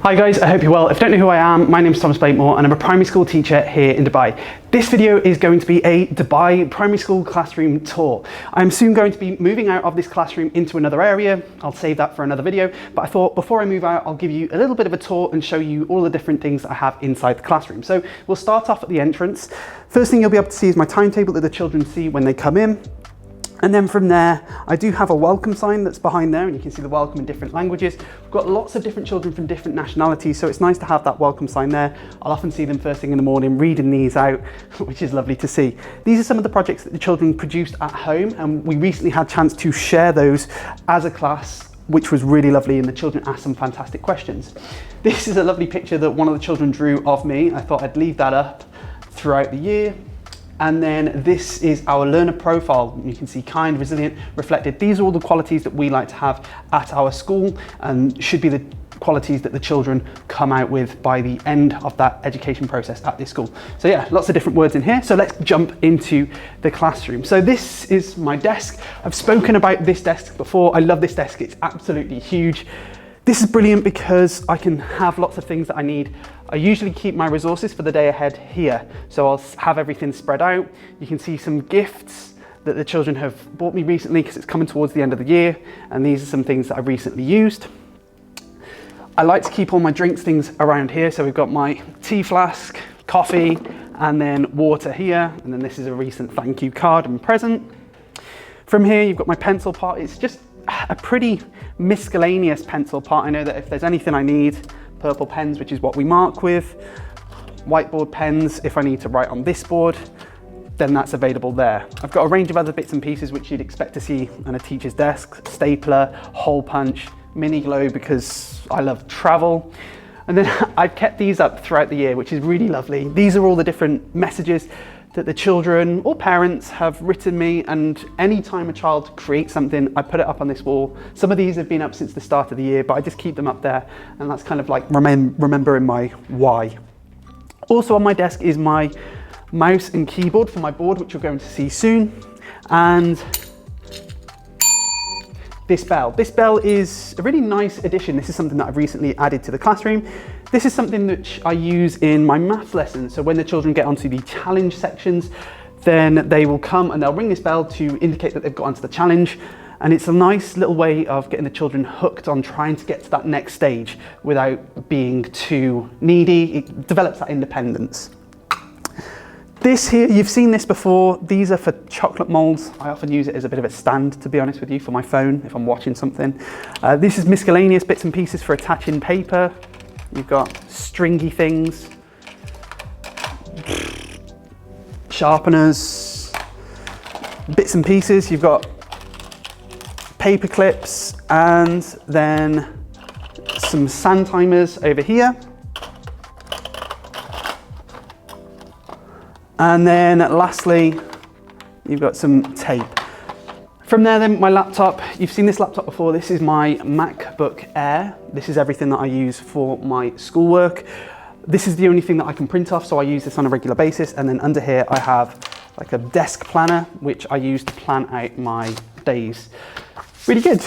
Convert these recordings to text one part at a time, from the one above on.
Hi guys, I hope you're well. If you don't know who I am, my name is Thomas Blakemore and I'm a primary school teacher here in Dubai. This video is going to be a Dubai primary school classroom tour. I'm soon going to be moving out of this classroom into another area. I'll save that for another video, but I thought before I move out, I'll give you a little bit of a tour and show you all the different things that I have inside the classroom. So we'll start off at the entrance. First thing you'll be able to see is my timetable that the children see when they come in. And then from there, I do have a welcome sign that's behind there, and you can see the welcome in different languages. We've got lots of different children from different nationalities, so it's nice to have that welcome sign there. I'll often see them first thing in the morning reading these out, which is lovely to see. These are some of the projects that the children produced at home, and we recently had a chance to share those as a class, which was really lovely, and the children asked some fantastic questions. This is a lovely picture that one of the children drew of me. I thought I'd leave that up throughout the year. And then this is our learner profile. You can see kind, resilient, reflected. These are all the qualities that we like to have at our school and should be the qualities that the children come out with by the end of that education process at this school. So yeah, lots of different words in here. So let's jump into the classroom. So this is my desk. I've spoken about this desk before. I love this desk. It's absolutely huge. This is brilliant because I can have lots of things that I need. I usually keep my resources for the day ahead here. So I'll have everything spread out. You can see some gifts that the children have bought me recently because it's coming towards the end of the year. And these are some things that I've recently used. I like to keep all my drinks things around here. So we've got my tea flask, coffee, and then water here. And then this is a recent thank you card and present. From here, you've got my pencil pot. It's just a pretty miscellaneous pencil pot. I know that if there's anything I need, purple pens, which is what we mark with, whiteboard pens, if I need to write on this board, then that's available there. I've got a range of other bits and pieces which you'd expect to see on a teacher's desk: stapler, hole punch, mini glow because I love travel. And then I've kept these up throughout the year, which is really lovely. These are all the different messages that the children or parents have written me, and anytime a child creates something, I put it up on this wall. Some of these have been up since the start of the year, but I just keep them up there, and that's kind of like remembering my why. Also on my desk is my mouse and keyboard for my board, which you're going to see soon, and this bell. This bell is a really nice addition. This is something that I've recently added to the classroom. This is something that I use in my math lessons. So when the children get onto the challenge sections, then they will come and they'll ring this bell to indicate that they've got onto the challenge. And it's a nice little way of getting the children hooked on trying to get to that next stage without being too needy. It develops that independence. This here, you've seen this before. These are for chocolate molds. I often use it as a bit of a stand, to be honest with you, for my phone if I'm watching something. This is miscellaneous bits and pieces for attaching paper. You've got stringy things, sharpeners, bits and pieces. You've got paper clips and then some sand timers over here. And then lastly, you've got some tape. From there then, my laptop. You've seen this laptop before. This is my MacBook Air. This is everything that I use for my schoolwork. This is the only thing that I can print off, so I use this on a regular basis. And then under here, I have like a desk planner, which I use to plan out my days. Really good.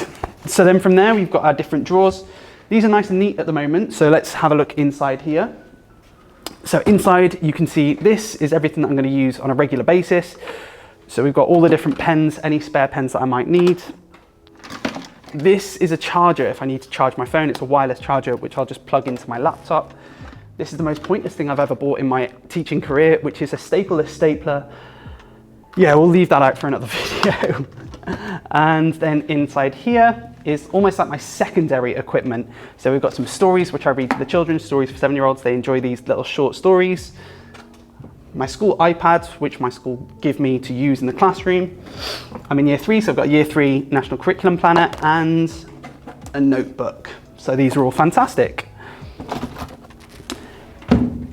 So then from there, we've got our different drawers. These are nice and neat at the moment. So let's have a look inside here. So inside you can see this is everything that I'm going to use on a regular basis. So we've got all the different pens, any spare pens that I might need. This is a charger if I need to charge my phone. It's a wireless charger which I'll just plug into my laptop. This is the most pointless thing I've ever bought in my teaching career, which is a stapleless stapler. Yeah, we'll leave that out for another video. And then inside here is almost like my secondary equipment. So we've got some stories which I read to the children, stories for 7-year-olds. They enjoy these little short stories. My school iPad, which my school give me to use in the classroom. I'm in year 3, so I've got a year 3 national curriculum planner and a notebook. So these are all fantastic.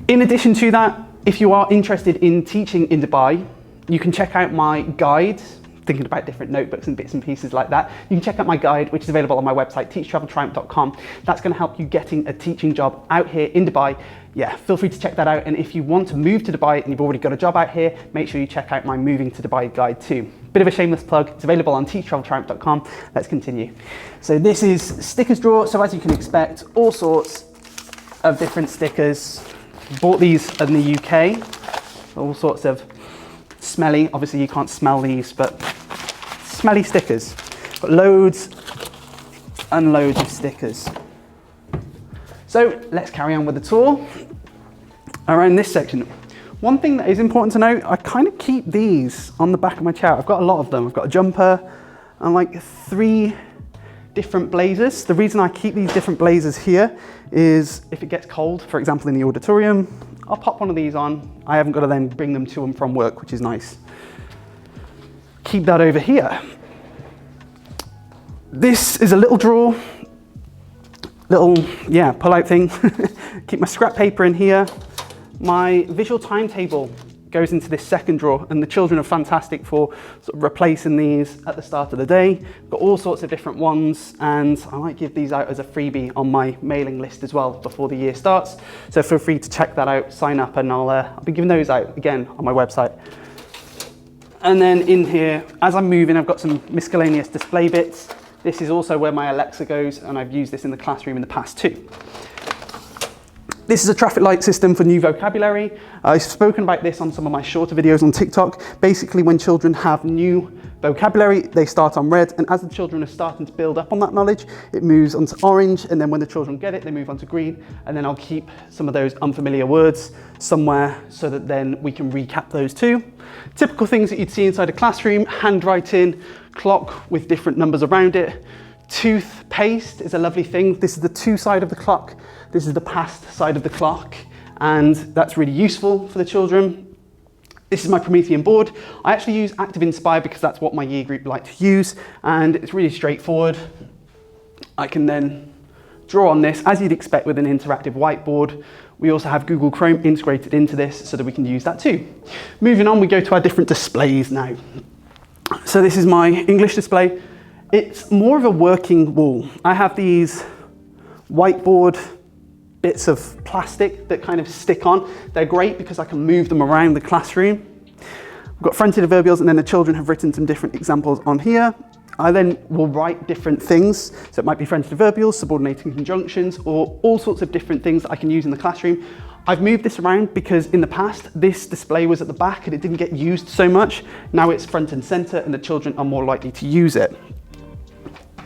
In addition to that, if you are interested in teaching in Dubai, you can check out my guide, thinking about different notebooks and bits and pieces like that. You can check out my guide, which is available on my website, teachtraveltriumph.com. That's going to help you getting a teaching job out here in Dubai. Yeah, feel free to check that out. And if you want to move to Dubai and you've already got a job out here, make sure you check out my Moving to Dubai guide too. Bit of a shameless plug. It's available on teachtraveltriumph.com. Let's continue. So this is stickers drawer. So as you can expect, all sorts of different stickers. Bought these in the UK, all sorts of smelly, obviously you can't smell these, but smelly stickers. Got loads and loads of stickers. So let's carry on with the tour around this section. One thing that is important to note, I kind of keep these on the back of my chair. I've got a lot of them. I've got a jumper and like 3 different blazers. The reason I keep these different blazers here is if it gets cold, for example in the auditorium, I'll pop one of these on. I haven't got to then bring them to and from work, which is nice. Keep that over here. This is a little drawer, little, pull-out thing. Keep my scrap paper in here. My visual timetable goes into this second drawer, and the children are fantastic for sort of replacing these at the start of the day. Got all sorts of different ones, and I might give these out as a freebie on my mailing list as well before the year starts. So feel free to check that out, sign up, and I'll be giving those out again on my website. And then in here, as I'm moving, I've got some miscellaneous display bits. This is also where my Alexa goes, and I've used this in the classroom in the past too. This is a traffic light system for new vocabulary. I've spoken about this on some of my shorter videos on TikTok. Basically, when children have new vocabulary, they start on red, and as the children are starting to build up on that knowledge, it moves onto orange, and then when the children get it, they move on to green, and then I'll keep some of those unfamiliar words somewhere so that then we can recap those too. Typical things that you'd see inside a classroom: handwriting, clock with different numbers around it. Toothpaste is a lovely thing. This is the to side of the clock. This is the past side of the clock, and that's really useful for the children. This is my Promethean board. I actually use Active Inspire because that's what my year group like to use, and it's really straightforward. I can then draw on this as you'd expect with an interactive whiteboard. We also have Google Chrome integrated into this so that we can use that too. Moving on, we go to our different displays now. So this is my English display. It's more of a working wall. I have these whiteboard bits of plastic that kind of stick on. They're great because I can move them around the classroom. We've got fronted adverbials, and then the children have written some different examples on here. I then will write different things. So it might be fronted adverbials, subordinating conjunctions, or all sorts of different things that I can use in the classroom. I've moved this around because in the past, this display was at the back and it didn't get used so much. Now it's front and center, and the children are more likely to use it.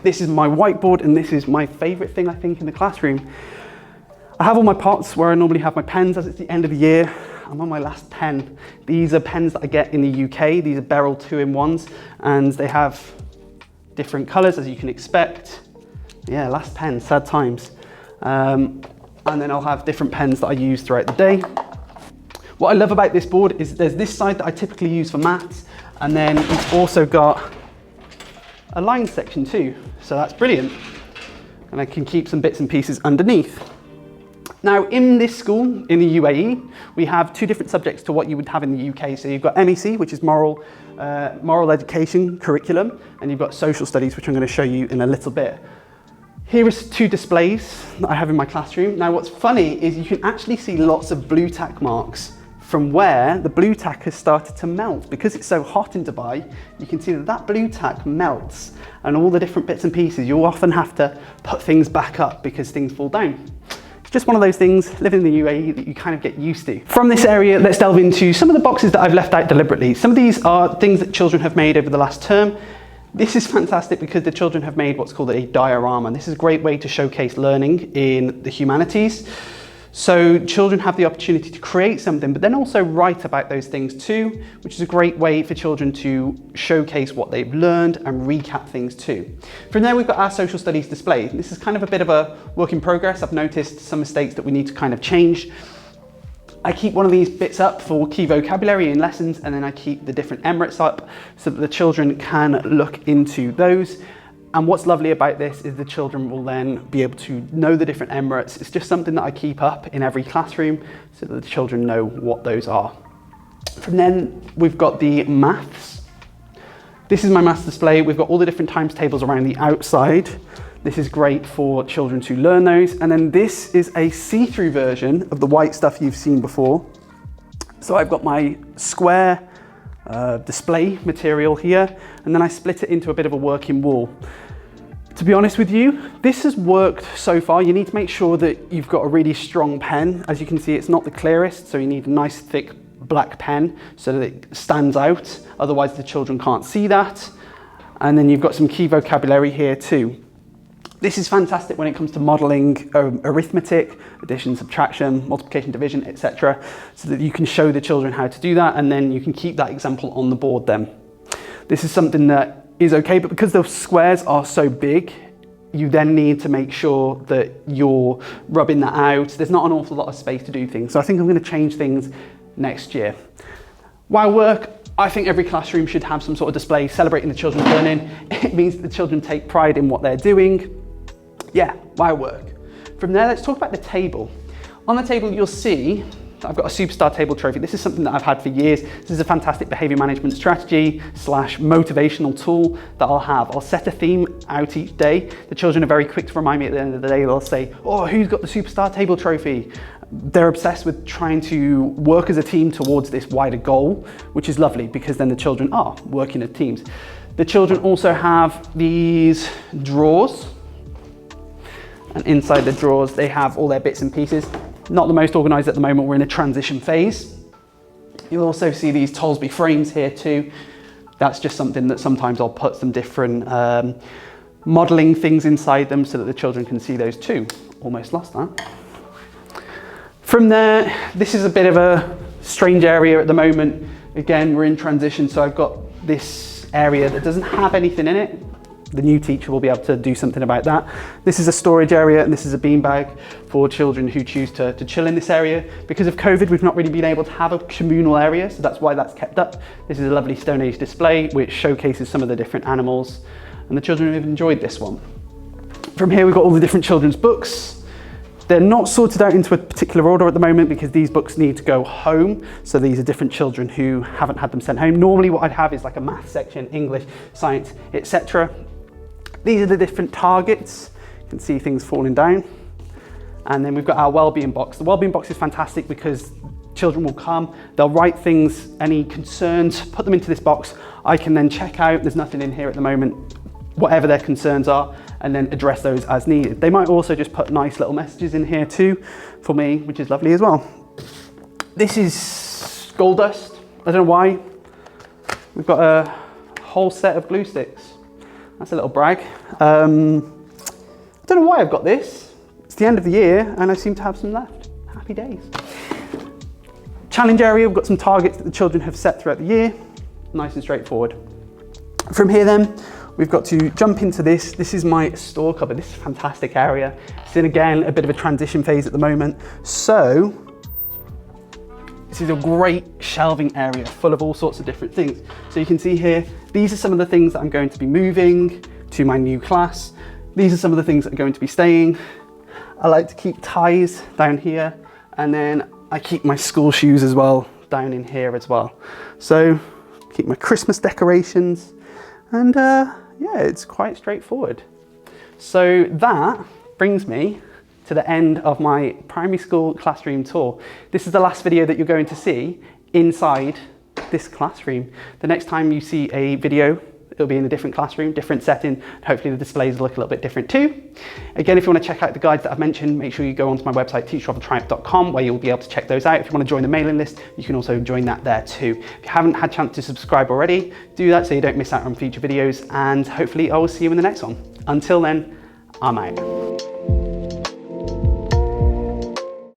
This is my whiteboard, and this is my favorite thing, I think, in the classroom. I have all my pots where I normally have my pens as it's the end of the year. I'm on my last pen. These are pens that I get in the UK. These are Beryl 2-in-1s, and they have different colors as you can expect. Yeah, last pen, sad times. And then I'll have different pens that I use throughout the day. What I love about this board is there's this side that I typically use for maths, and then you've also got a line section too, so that's brilliant. And I can keep some bits and pieces underneath. Now in this school, in the UAE, we have 2 different subjects to what you would have in the UK. So you've got MEC, which is moral education curriculum, and you've got social studies, which I'm going to show you in a little bit. Here is 2 displays that I have in my classroom. Now what's funny is you can actually see lots of blue tack marks from where the blue tack has started to melt. Because it's so hot in Dubai, you can see that that blue tack melts, and all the different bits and pieces, you'll often have to put things back up because things fall down. It's just one of those things, living in the UAE, that you kind of get used to. From this area, let's delve into some of the boxes that I've left out deliberately. Some of these are things that children have made over the last term. This is fantastic because the children have made what's called a diorama. This is a great way to showcase learning in the humanities. So children have the opportunity to create something, but then also write about those things too, which is a great way for children to showcase what they've learned and recap things too. From there, we've got our social studies display. This is kind of a bit of a work in progress. I've noticed some mistakes that we need to kind of change. I keep one of these bits up for key vocabulary in lessons, and then I keep the different Emirates up so that the children can look into those. And what's lovely about this is the children will then be able to know the different Emirates. It's just something that I keep up in every classroom so that the children know what those are. From then, we've got the maths. This is my maths display. We've got all the different times tables around the outside. This is great for children to learn those. And then this is a see-through version of the white stuff you've seen before. So I've got my square display material here, and then I split it into a bit of a working wall. To be honest with you, this has worked so far. You need to make sure that you've got a really strong pen. As you can see, it's not the clearest, so you need a nice thick black pen so that it stands out. Otherwise the children can't see that. And then you've got some key vocabulary here too. This is fantastic when it comes to modelling arithmetic, addition, subtraction, multiplication, division, etc. So that you can show the children how to do that, and then you can keep that example on the board then. This is something that is okay, but because those squares are so big, you then need to make sure that you're rubbing that out. There's not an awful lot of space to do things. So I think I'm going to change things next year. While work, I think every classroom should have some sort of display celebrating the children's learning. It means that the children take pride in what they're doing. Yeah, while work. From there, let's talk about the table. On the table, you'll see I've got a superstar table trophy. This is something that I've had for years. This is a fantastic behaviour management strategy / motivational tool that I'll have. I'll set a theme out each day. The children are very quick to remind me at the end of the day. They'll say, oh, who's got the superstar table trophy? They're obsessed with trying to work as a team towards this wider goal, which is lovely because then the children are working as teams. The children also have these drawers, and inside the drawers they have all their bits and pieces. Not the most organised at the moment, we're in a transition phase. You'll also see these Tollsby frames here too. That's just something that sometimes I'll put some different modelling things inside them so that the children can see those too. Almost lost that. From there, this is a bit of a strange area at the moment. Again, we're in transition, so I've got this area that doesn't have anything in it. The new teacher will be able to do something about that. This is a storage area and this is a beanbag for children who choose to chill in this area. Because of COVID, we've not really been able to have a communal area, so that's why that's kept up. This is a lovely Stone Age display which showcases some of the different animals, and the children have enjoyed this one. From here, we've got all the different children's books. They're not sorted out into a particular order at the moment because these books need to go home. So these are different children who haven't had them sent home. Normally what I'd have is like a math section, English, science, etc. These are the different targets. You can see things falling down. And then we've got our wellbeing box. The wellbeing box is fantastic because children will come, they'll write things, any concerns, put them into this box. I can then check out, there's nothing in here at the moment, whatever their concerns are, and then address those as needed. They might also just put nice little messages in here too for me, which is lovely as well. This is gold dust. I don't know why. We've got a whole set of glue sticks. That's a little brag. I don't know why I've got this. It's the end of the year and I seem to have some left. Happy days. Challenge area, we've got some targets that the children have set throughout the year. Nice and straightforward. From here then, we've got to jump into this. This is my store cupboard. This is a fantastic area. It's in, again, a bit of a transition phase at the moment. So, this is a great shelving area full of all sorts of different things. So you can see here, these are some of the things that I'm going to be moving to my new class. These are some of the things that are going to be staying. I like to keep ties down here, and then I keep my school shoes as well down in here as well. So, keep my Christmas decorations, and yeah, it's quite straightforward. So that brings me to the end of my primary school classroom tour. This is the last video that you're going to see inside this classroom. The next time you see a video, it'll be in a different classroom, different setting, and hopefully the displays will look a little bit different too. Again, if you want to check out the guides that I've mentioned, make sure you go onto my website, teachtraveltriumph.com, where you'll be able to check those out. If you want to join the mailing list, you can also join that there too. If you haven't had a chance to subscribe already, do that so you don't miss out on future videos, and hopefully I will see you in the next one. Until then, I'm out.